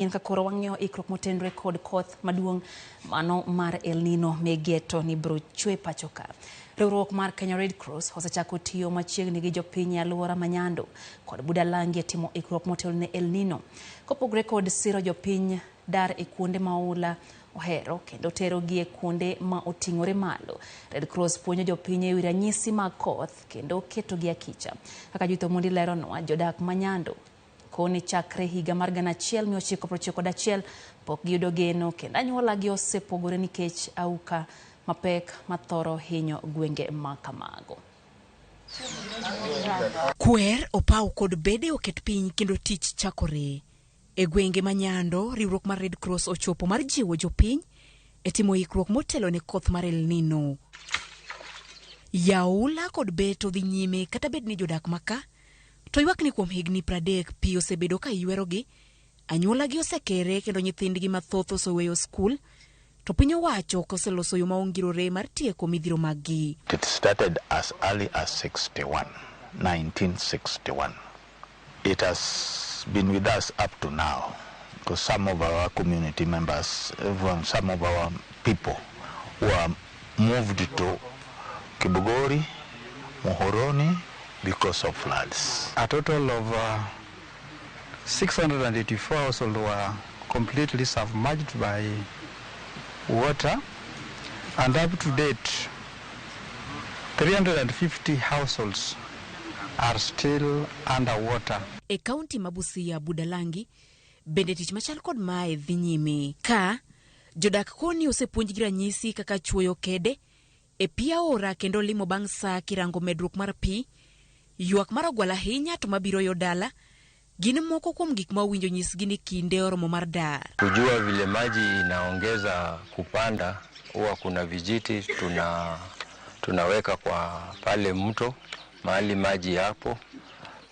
In kakoro wang'yo ikruok motenre kod koth maduong' mano mar El Nino megeto ni bro chwe pacho ka. Riwruok mar Kenya Red Cross osechako tiyo machiegni gi jopiny e alwora ma Nyando kod Budalangi timo ikruok motelne El Nino. Kopogore kod siro jopiny dar e kuonde maula ohero kendo tero gi e kuonde ma oting'ore malo. Red Cross puonjo jopiny e wi ranyisi mag koth kendo keto gi akicha. Kaka Jo-Nyando leronwa, jodak ma Nyando koni chakre higa mar 1991 pok giyudo geno kendo anyuola gi osepogore nikech auka mapek mathoro hinyo gwenge ma kamago. Kwer opaw kod bede oket piny kendo tich chakore. E gwenge ma Nyando, riwruok mar Red Cross ochopo mar jiwo jopiny e timo ikruok motelo ne koth mar El Nino. Yaula kod beto dhi nyime kata bed ni jodak maka to ywak ni kuom higni 30 pi osebedo ka ywerogi, anyuola gi osekere kendo nyithindgi mathoth oseweyo skul, to piny owacho koseloso yo maongirore mar tieko midhiro maggi. It started as early as 1961. It has been with us up to now, because some of our community members, even some of our people who are moved to Kibugori, Mohoroni, because of floods. A total of 684 households were completely submerged by water, and up to date 350 households are still underwater. E kaunti mabusia Budalangi bende tich machal kod mae dhi nyime ka jodak koni osepuonj gi ranyisi kaka chuoyo kede e pia ora kendo limo bang' saa kirango medruok mar pi. Ywak mar ogual ahinya to mabiro yodala gin moko kuom gik ma winjo nyisgi ni kinde oromo mar dar. Kujua vile maji inaongeza kupanda, huwa kuna vijiti tunaweka kwa pale mto mahali maji yapo.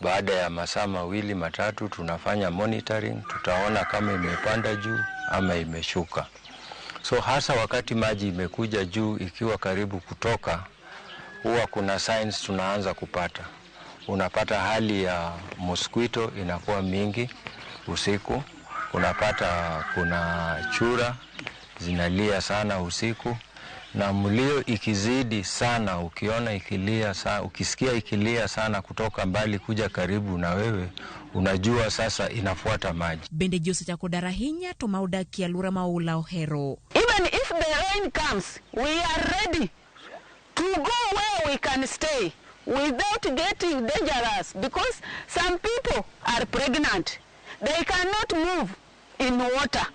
Baada ya masaa mawili matatu tunafanya monitoring, tutaona kama imepanda juu ama imeshuka. So hasa wakati maji imekuja juu ikiwa karibu kutoka, huwa kuna signs tunaanza kupata. Unapata hali ya mosquito inakuwa mingi usiku. Unapata kuna chura zinalia sana usiku. Na mlio ikizidi sana, ukiona ikilia sana, ukisikia ikilia sana kutoka mbali kuja karibu na wewe, unajua sasa inafuata maji. Bende jose chako darahinya to maudaki alura maula ohero. Even if the rain comes, we are ready to go where we can stay without getting dangerous, because some people are pregnant. They cannot move in water.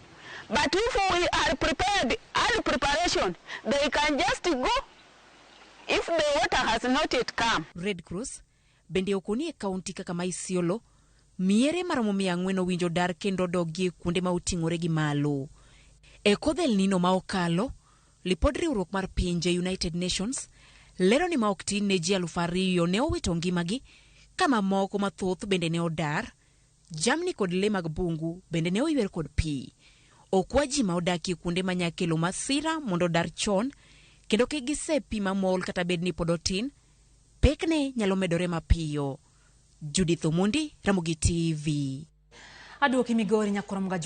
But if we are prepared, early preparation, they can just go if the water has not yet come. Red Cross bende okoni e kaunti kaka Isiolo, miere maromo 400 winjo dar kendo dogie kuonde ma uting'ore gi malo. E kodh El Nino ma okalo, lipod riwruok mar pinje United Nations lero ni ma ok tin ne ji 2,000 ne owito ngimagi, kama moko mathoth bende ne odar, jamni kod le mag bungu bende ne oywer kod pi. Okwa ji ma odaki kuonde manyakelo masira mondo dar chon kendo ke gisepi mamol kata bed ni podotin, pekne nyalo medore mapiyo. Judith Omondi, Ramogi TV. Aduoki Migori nyakora mga